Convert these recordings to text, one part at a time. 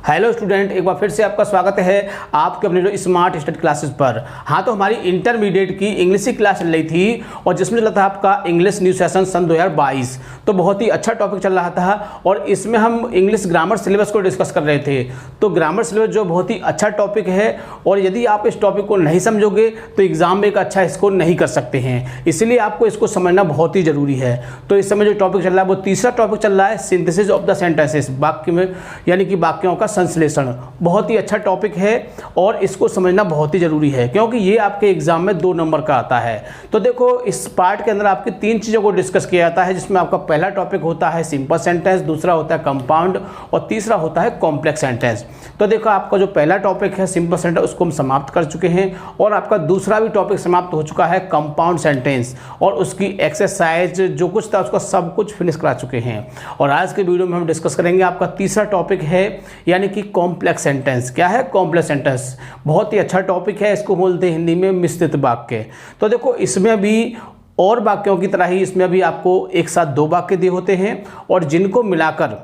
Hello student, एक बार फिर से आपका स्वागत है आपके अपने जो स्मार्ट स्टडी क्लासेस पर। हाँ, तो हमारी इंटरमीडिएट की इंग्लिश की क्लास चल रही थी और जिसमें चला था आपका इंग्लिश न्यू सेशन सन 2022। तो बहुत ही अच्छा टॉपिक चल रहा था और इसमें हम इंग्लिश ग्रामर सिलेबस को डिस्कस कर रहे थे। तो ग्रामर सिलेबस जो बहुत ही अच्छा टॉपिक है और यदि आप इस टॉपिक को नहीं समझोगे तो एग्जाम में एक अच्छा स्कोर नहीं कर सकते हैं, इसलिए आपको इसको समझना बहुत ही ज़रूरी है। तो इस समय जो टॉपिक चल रहा है वो तीसरा टॉपिक चल रहा है, सिंथेसिस ऑफ द सेंटेंसेस, वाक्य में यानी कि वाक्यों का संश्लेषण। बहुत ही अच्छा टॉपिक है और इसको समझना बहुत ही ज़रूरी है क्योंकि ये आपके एग्जाम में 2 नंबर का आता है। तो देखो, इस पार्ट के अंदर आपकी 3 चीज़ों को डिस्कस किया जाता है, जिसमें आपका पहला टॉपिक होता है सिंपल सेंटेंस, दूसरा होता है कंपाउंड और तीसरा होता है कॉम्प्लेक्स सेंटेंस। तो देखो, आपका जो पहला टॉपिक है सिंपल सेंटेंस उसको हम समाप्त कर चुके हैं और आपका दूसरा भी टॉपिक समाप्त हो चुका है कंपाउंड सेंटेंस, और उसकी एक्सरसाइज जो कुछ था उसका सब कुछ फिनिश करा चुके हैं। और आज के वीडियो में हम डिस्कस करेंगे आपका तीसरा टॉपिक है यानी कि कॉम्प्लेक्स सेंटेंस। क्या है कॉम्प्लेक्स सेंटेंस? बहुत ही अच्छा टॉपिक है, इसको बोलते हैं हिंदी में मिश्रित वाक्य। तो देखो, इसमें भी और वाक्यों की तरह ही इसमें भी आपको एक साथ 2 वाक्य दिए होते हैं और जिनको मिलाकर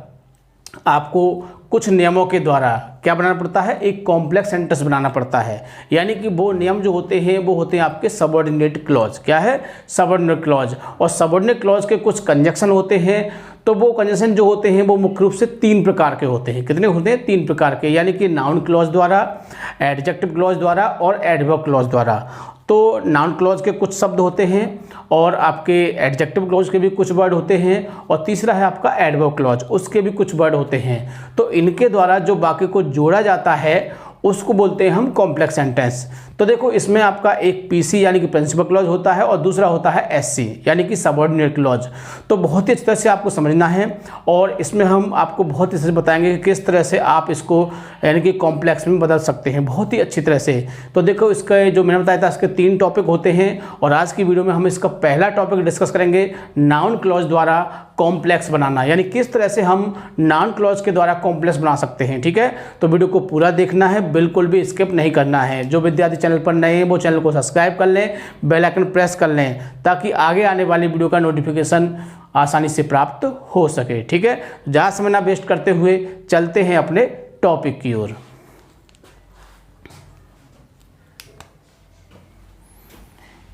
आपको कुछ नियमों के द्वारा क्या बनाना पड़ता है, एक कॉम्प्लेक्स सेंटेंस बनाना पड़ता है। यानी कि वो नियम जो होते हैं वो होते हैं आपके सबऑर्डिनेट क्लॉज। क्या है? Subordinate clause. और सबऑर्डिनेट क्लॉज के कुछ कंजक्शन होते हैं। तो वो कंजक्शन जो होते हैं वो मुख्य रूप से 3 प्रकार के होते हैं। कितने होते हैं? 3 प्रकार के, यानी कि नाउन क्लॉज द्वारा, एडजेक्टिव क्लॉज द्वारा और एडवर्ब क्लॉज द्वारा। तो नाउन क्लॉज के कुछ शब्द होते हैं और आपके एडजेक्टिव क्लॉज के भी कुछ वर्ड होते हैं और तीसरा है आपका एडवर्ब क्लॉज, उसके भी कुछ वर्ड होते हैं। तो इनके द्वारा जो वाक्य को जोड़ा जाता है उसको बोलते हैं हम कॉम्प्लेक्स सेंटेंस। तो देखो, इसमें आपका एक पीसी यानी कि प्रिंसिपल क्लॉज होता है और दूसरा होता है एससी यानी कि सबऑर्डिनेट क्लॉज। तो बहुत ही अच्छी तरह से आपको समझना है और इसमें हम आपको बहुत ही अच्छे से बताएंगे कि किस तरह से आप इसको यानी कि कॉम्प्लेक्स में बदल सकते हैं बहुत ही अच्छी तरह से। तो देखो, इसका जो मैंने बताया था इसके 3 टॉपिक होते हैं और आज की वीडियो में हम इसका पहला टॉपिक डिस्कस करेंगे, नाउन क्लॉज द्वारा कॉम्प्लेक्स बनाना, यानी किस तरह से हम नाउन क्लॉज के द्वारा कॉम्प्लेक्स बना सकते हैं। ठीक है, तो वीडियो को पूरा देखना है, बिल्कुल भी स्किप नहीं करना है। जो विद्यार्थी चैनल पर नए हैं वो चैनल को सब्सक्राइब कर लें, बेल आइकन प्रेस कर लें ताकि आगे आने वाली वीडियो का नोटिफिकेशन आसानी से प्राप्त हो सके। ठीक है, ज़्यादा समय ना वेस्ट करते हुए चलते हैं अपने टॉपिक की ओर।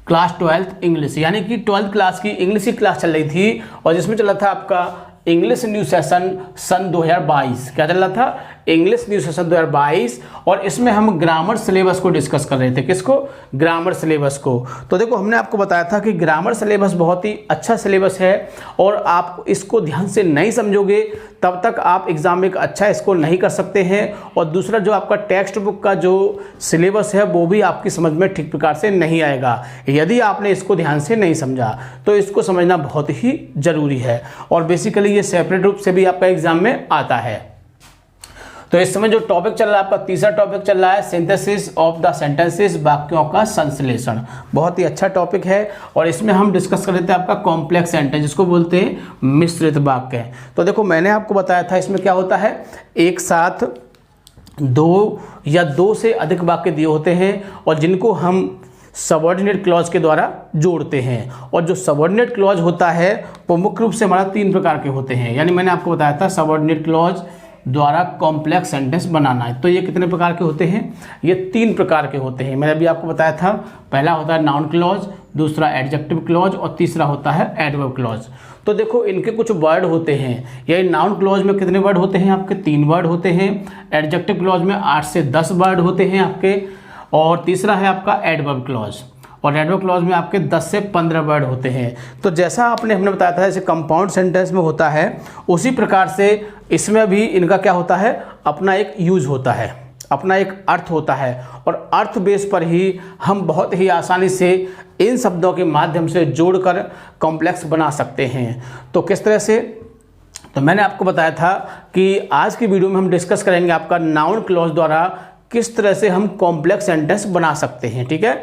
क्लास 12th इंग्लिश, यानी कि 12th क्लास की इंग्लिश की क्लास चल रही थी और जिसमें चला था आपका इंग्लिश न्यू सेशन सन 2022। क्या चल रहा था? English new session 2022। और इसमें हम ग्रामर सिलेबस को डिस्कस कर रहे थे। किसको? ग्रामर सिलेबस को। तो देखो, हमने आपको बताया था कि ग्रामर सिलेबस बहुत ही अच्छा सिलेबस है और आप इसको ध्यान से नहीं समझोगे तब तक आप एग्जाम में एक अच्छा स्कोर नहीं कर सकते हैं। और दूसरा, जो आपका टेक्स्ट बुक का जो सिलेबस है वो भी आपकी समझ में ठीक प्रकार से नहीं आएगा यदि आपने इसको ध्यान से नहीं समझा। तो इसको समझना बहुत ही ज़रूरी है और बेसिकली ये सेपरेट रूप से भी आपका एग्जाम में आता है। तो इस समय जो टॉपिक चल रहा है आपका तीसरा टॉपिक चल रहा है सिंथेसिस ऑफ द सेंटेंसेस, वाक्यों का संश्लेषण। बहुत ही अच्छा टॉपिक है और इसमें हम डिस्कस कर रहे थे आपका कॉम्प्लेक्स सेंटेंस, जिसको बोलते हैं मिश्रित वाक्य। तो देखो, मैंने आपको बताया था इसमें क्या होता है, एक साथ 2 या 2 से अधिक वाक्य दिए होते हैं और जिनको हम सबऑर्डिनेट क्लॉज के द्वारा जोड़ते हैं। और जो सबऑर्डिनेट क्लॉज होता है वो मुख्य रूप से हमारा 3 प्रकार के होते हैं। यानी मैंने आपको बताया था सबऑर्डिनेट क्लॉज द्वारा कॉम्प्लेक्स सेंटेंस बनाना है। तो ये कितने प्रकार के होते हैं? ये 3 प्रकार के होते हैं। मैंने अभी आपको बताया था, पहला होता है नाउन क्लॉज, दूसरा एडजेक्टिव क्लॉज और तीसरा होता है एडवर्ब क्लॉज। तो देखो, इनके कुछ वर्ड होते हैं। यही नाउन क्लॉज में कितने वर्ड होते हैं? आपके 3 वर्ड होते हैं। एडजेक्टिव क्लॉज में 8 से 10 वर्ड होते हैं आपके, और तीसरा है आपका एडवर्ब क्लॉज, और एडवर्ब क्लॉज में आपके 10 से 15 वर्ड होते हैं। तो जैसा हमने बताया था जैसे कंपाउंड सेंटेंस में होता है, उसी प्रकार से इसमें भी इनका क्या होता है, अपना एक यूज होता है, अपना एक अर्थ होता है और अर्थ बेस पर ही हम बहुत ही आसानी से इन शब्दों के माध्यम से जोड़कर कॉम्प्लेक्स बना सकते हैं। तो किस तरह से? तो मैंने आपको बताया था कि आज की वीडियो में हम डिस्कस करेंगे आपका नाउन क्लॉज द्वारा किस तरह से हम कॉम्प्लेक्स सेंटेंस बना सकते हैं। ठीक है,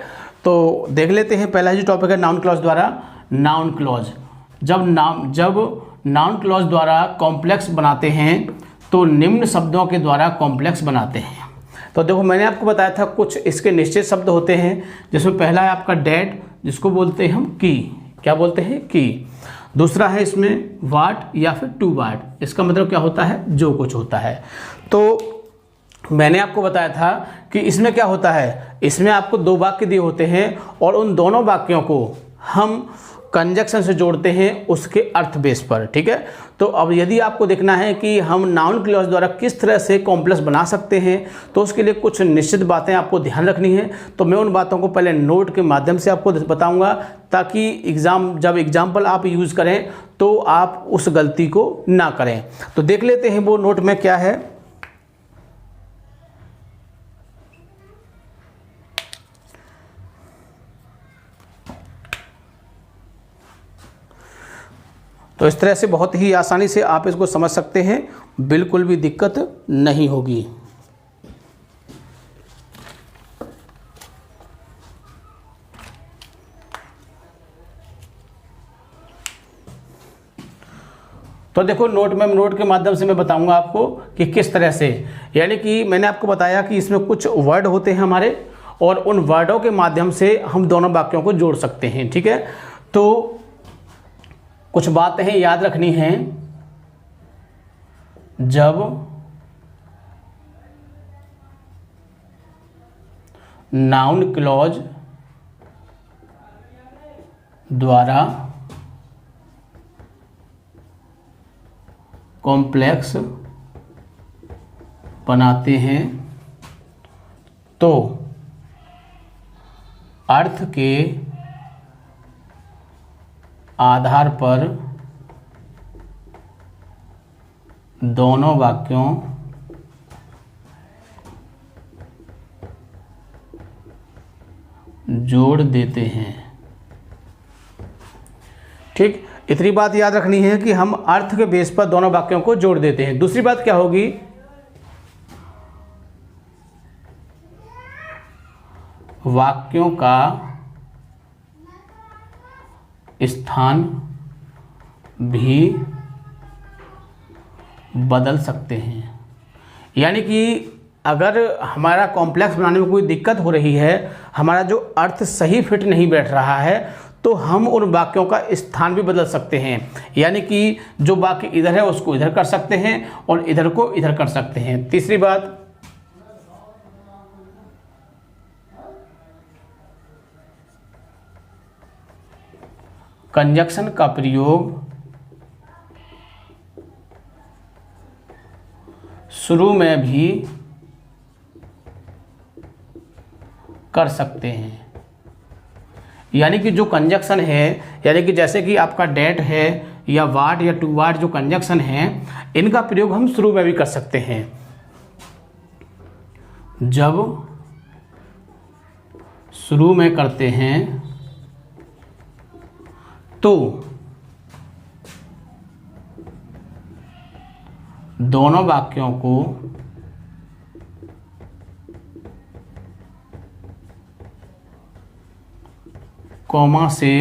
तो देख लेते हैं। पहला जो टॉपिक है नाउन क्लॉज द्वारा। नाउन क्लॉज, जब नाउन क्लॉज द्वारा कॉम्प्लेक्स बनाते हैं तो निम्न शब्दों के द्वारा कॉम्प्लेक्स बनाते हैं। तो देखो, मैंने आपको बताया था कुछ इसके निश्चित शब्द होते हैं, जिसमें पहला है आपका डेट, जिसको बोलते हैं हम की। क्या बोलते हैं? की। दूसरा है इसमें वाट या फिर टू वाट, इसका मतलब क्या होता है? जो कुछ होता है। तो मैंने आपको बताया था कि इसमें क्या होता है, इसमें आपको दो वाक्य दिए होते हैं और उन दोनों वाक्यों को हम कंजक्शन से जोड़ते हैं उसके अर्थ बेस पर, ठीक है। तो अब यदि आपको देखना है कि हम नाउन क्लॉज द्वारा किस तरह से कॉम्प्लेक्स बना सकते हैं, तो उसके लिए कुछ निश्चित बातें आपको ध्यान रखनी है। तो मैं उन बातों को पहले नोट के माध्यम से आपको बताऊंगा, ताकि जब एग्जाम्पल आप यूज़ करें तो आप उस गलती को ना करें। तो देख लेते हैं वो नोट में क्या है। तो इस तरह से बहुत ही आसानी से आप इसको समझ सकते हैं, बिल्कुल भी दिक्कत नहीं होगी। तो देखो नोट के माध्यम से मैं बताऊंगा आपको कि किस तरह से, यानी कि मैंने आपको बताया कि इसमें कुछ वर्ड होते हैं हमारे, और उन वर्डों के माध्यम से हम दोनों वाक्यों को जोड़ सकते हैं, ठीक है। तो कुछ बातें याद रखनी हैं। जब नाउन क्लॉज द्वारा कॉम्प्लेक्स बनाते हैं तो अर्थ के आधार पर दोनों वाक्यों जोड़ देते हैं, ठीक। इतनी बात याद रखनी है कि हम अर्थ के बेस पर दोनों वाक्यों को जोड़ देते हैं। दूसरी बात क्या होगी, वाक्यों का स्थान भी बदल सकते हैं। यानी कि अगर हमारा कॉम्प्लेक्स बनाने में कोई दिक्कत हो रही है, हमारा जो अर्थ सही फिट नहीं बैठ रहा है, तो हम उन वाक्यों का स्थान भी बदल सकते हैं। यानी कि जो वाक्य इधर है उसको इधर कर सकते हैं और इधर को इधर कर सकते हैं। तीसरी बात, कंजक्शन का प्रयोग शुरू में भी कर सकते हैं। यानी कि जो कंजक्शन है, यानी कि जैसे कि आपका डेट है या वाट या टू वाट, जो कंजक्शन है, इनका प्रयोग हम शुरू में भी कर सकते हैं। जब शुरू में करते हैं तो दोनों वाक्यों को कॉमा से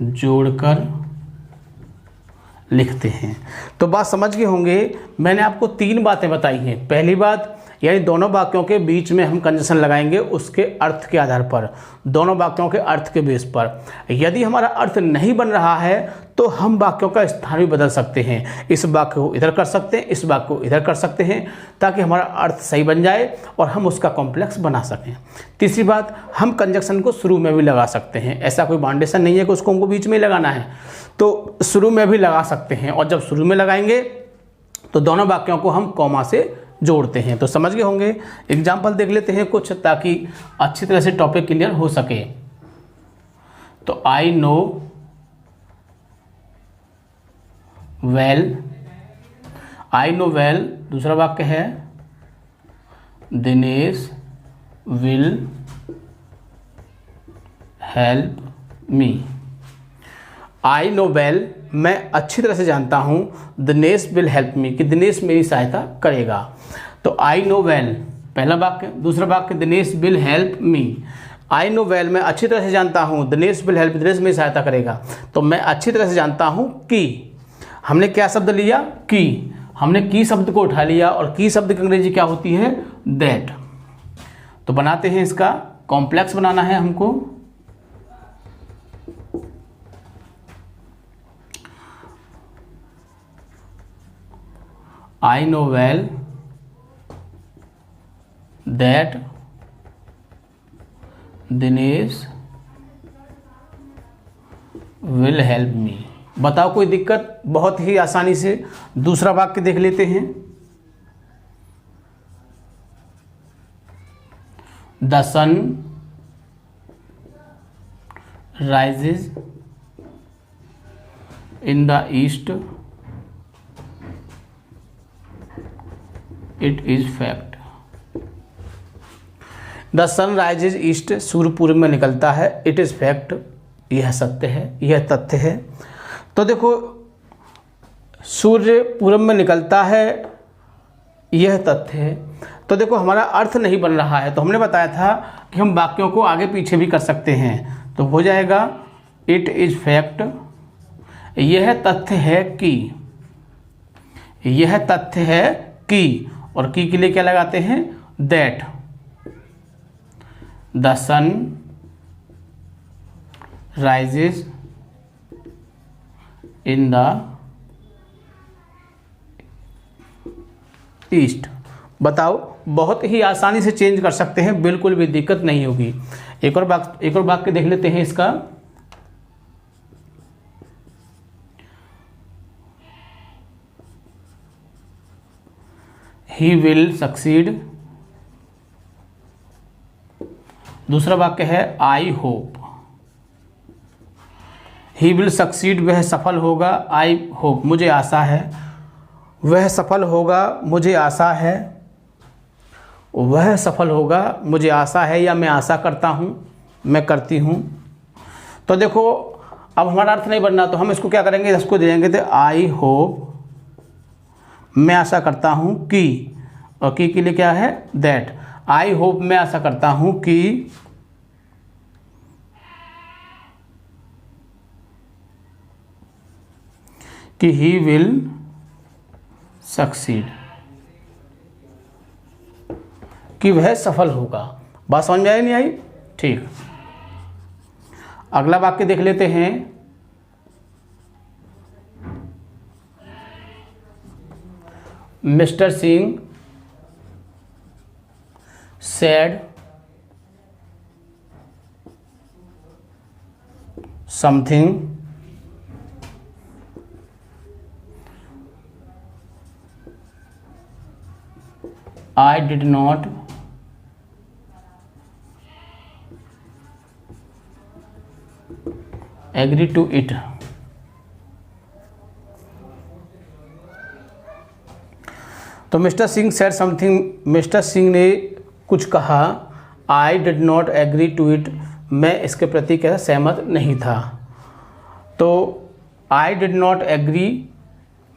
जोड़कर लिखते हैं। तो बात समझ गए होंगे। मैंने आपको तीन बातें बताई हैं। पहली बात, यानी दोनों वाक्यों के बीच में हम कंजक्शन लगाएंगे उसके अर्थ के आधार पर, दोनों वाक्यों के अर्थ के बेस पर। यदि हमारा अर्थ नहीं बन रहा है तो हम वाक्यों का स्थान भी बदल सकते हैं। इस वाक्य को इधर कर सकते हैं, इस वाक्य को इधर कर सकते हैं, ताकि हमारा अर्थ सही बन जाए और हम उसका कॉम्प्लेक्स बना सकें। तीसरी बात, हम कंजक्शन को शुरू में भी लगा सकते हैं। ऐसा कोई बाउंडेशन नहीं है कि उसको हमको बीच में ही लगाना है, तो शुरू में भी लगा सकते हैं। और जब शुरू में लगाएंगे तो दोनों वाक्यों को हम कॉमा से जोड़ते हैं। तो समझ गए होंगे। एग्जाम्पल देख लेते हैं कुछ, ताकि अच्छी तरह से टॉपिक क्लियर हो सके। तो I know well, I know well, दूसरा वाक्य है Dinesh will help me. I know well, मैं अच्छी तरह से जानता हूँ, दिनेश विल हेल्प मी, कि दिनेश मेरी सहायता करेगा। तो आई नो वेल पहला वाक्य। दूसरा वाक्य Dinesh will help me. I know well, मैं अच्छी तरह से जानता हूँ, दिनेश विल हेल्प, दिनेश मेरी सहायता करेगा। तो मैं अच्छी तरह से जानता हूँ कि, हमने क्या शब्द लिया, कि, हमने की शब्द को उठा लिया, और की शब्द की अंग्रेजी क्या होती है, दैट। तो बनाते हैं, इसका कॉम्प्लेक्स बनाना है हमको। I know well that Dinesh will help me. बताओ कोई दिक्कत? बहुत ही आसानी से। दूसरा वाक्य देख लेते हैं। The sun rises in the east, it is fact. The sun rises east, सूर्य पूर्व में निकलता है। इट इज फैक्ट, यह सत्य है, यह तथ्य है। तो देखो, सूर्य पूर्व में निकलता है, यह तथ्य है। तो देखो हमारा अर्थ नहीं बन रहा है, तो हमने बताया था कि हम वाक्यों को आगे पीछे भी कर सकते हैं। तो हो जाएगा इट इज फैक्ट, यह तथ्य है कि, यह तथ्य है कि, और की के लिए क्या लगाते हैं? That the sun rises in the east. बताओ, बहुत ही आसानी से चेंज कर सकते हैं, बिल्कुल भी दिक्कत नहीं होगी। एक और वाक्य देख लेते हैं इसका। He will succeed. दूसरा वाक्य है I hope. He will succeed, वह सफल होगा। आई होप, मुझे आशा है। वह सफल होगा, मुझे आशा है। वह सफल होगा, मुझे आशा है, या मैं आशा करता हूँ, मैं करती हूँ। तो देखो, अब हमारा अर्थ नहीं बनना, तो हम इसको क्या करेंगे? इसको दे देंगे तो आई होप, मैं आशा करता हूँ कि, और की के लिए क्या है? दैट। आई होप, मैं आशा करता हूँ कि ही विल सक्सीड, कि वह सफल होगा। बात समझ में आई नहीं आई? ठीक। अगला वाक्य देख लेते हैं। Mister Singh said something I did not agree to it। तो mister Singh said something, mister Singh ने कुछ कहा। I did not agree to it, मैं इसके प्रति क्या सहमत नहीं था। तो आई डिड नॉट एग्री,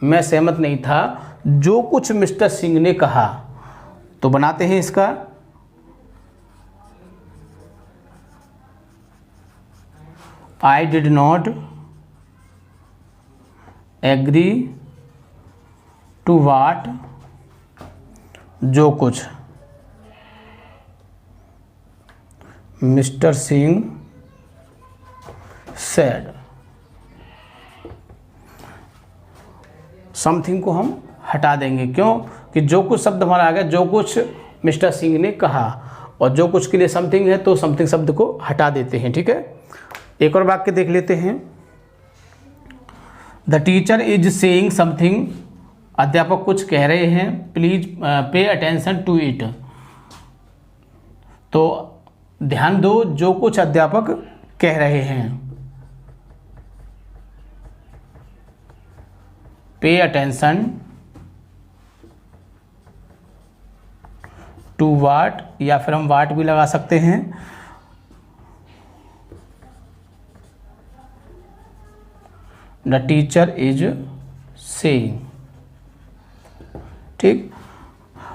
मैं सहमत नहीं था जो कुछ मिस्टर सिंह ने कहा। तो बनाते हैं इसका। I did not agree to what, जो कुछ मिस्टर सिंह सेड। समथिंग को हम हटा देंगे, क्यों? कि जो कुछ शब्द हमारा आ गया, जो कुछ मिस्टर सिंह ने कहा, और जो कुछ के लिए समथिंग है तो समथिंग शब्द को हटा देते हैं। ठीक है। एक और वाक्य देख लेते हैं। The teacher is saying something, अध्यापक कुछ कह रहे हैं। Please pay attention to it, तो ध्यान दो जो कुछ अध्यापक कह रहे हैं। पे अटेंशन टू वाट, या फिर हम वाट भी लगा सकते हैं। The teacher is saying. ठीक।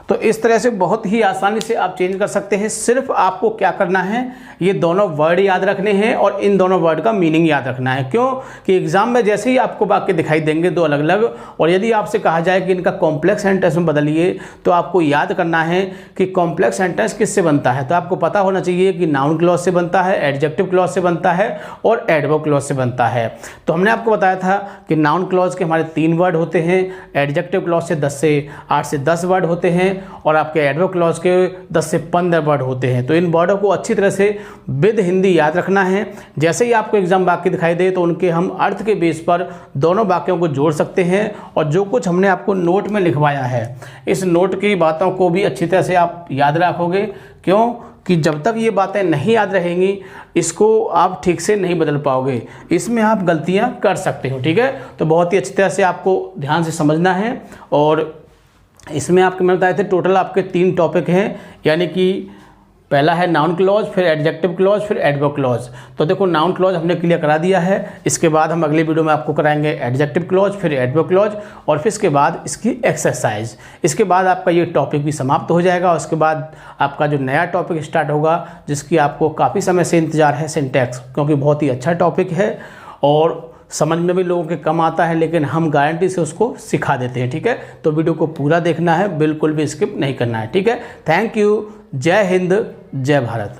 तो इस तरह से बहुत ही आसानी से आप चेंज कर सकते हैं। सिर्फ आपको क्या करना है, ये दोनों वर्ड याद रखने हैं और इन दोनों वर्ड का मीनिंग याद रखना है। क्यों कि एग्जाम में जैसे ही आपको वाक्य दिखाई देंगे दो अलग अलग, और यदि आपसे कहा जाए कि इनका कॉम्प्लेक्स सेंटेंस में बदलिए, तो आपको याद करना है कि कॉम्प्लेक्स सेंटेंस किससे बनता है। तो आपको पता होना चाहिए कि नाउन क्लॉज से बनता है, एडजेक्टिव क्लॉज से बनता है और एडवर्ब क्लॉज से बनता है। तो हमने आपको बताया था कि नाउन क्लॉज के हमारे 3 वर्ड होते हैं, एडजेक्टिव क्लॉज से 8 से 10 वर्ड होते हैं और आपके एडवर्ब क्लॉज के 10 से 15 वर्ड होते हैं। तो इन वर्डों को अच्छी तरह से विद हिंदी याद रखना है। जैसे ही आपको एग्जाम वाक्य दिखाई दे तो उनके हम अर्थ के बेस पर दोनों वाक्यों को जोड़ सकते हैं, और जो कुछ हमने आपको नोट में लिखवाया है इस नोट की बातों को भी अच्छी तरह से आप याद रखोगे। क्यों कि जब तक ये बातें नहीं याद रहेंगी इसको आप ठीक से नहीं बदल पाओगे, इसमें आप गलतियां कर सकते हो। ठीक है, तो बहुत ही अच्छी तरह से आपको ध्यान से समझना है। और इसमें आपके मैंने बताए थे टोटल आपके 3 टॉपिक हैं, यानी कि पहला है नाउन क्लॉज, फिर एडजेक्टिव क्लॉज, फिर एडवर्ब क्लॉज। तो देखो नाउन क्लॉज हमने क्लियर करा दिया है, इसके बाद हम अगले वीडियो में आपको कराएंगे एडजेक्टिव क्लॉज, फिर एडवर्ब क्लॉज और फिर इसके बाद इसकी एक्सरसाइज। इसके बाद आपका ये टॉपिक भी समाप्त हो जाएगा और उसके बाद आपका जो नया टॉपिक स्टार्ट होगा जिसकी आपको काफ़ी समय से इंतजार है, सिंटैक्स, क्योंकि बहुत ही अच्छा टॉपिक है और समझ में भी लोगों के कम आता है, लेकिन हम गारंटी से उसको सिखा देते हैं। ठीक है, तो वीडियो को पूरा देखना है, बिल्कुल भी स्किप नहीं करना है। ठीक है, थैंक यू। जय हिंद, जय भारत।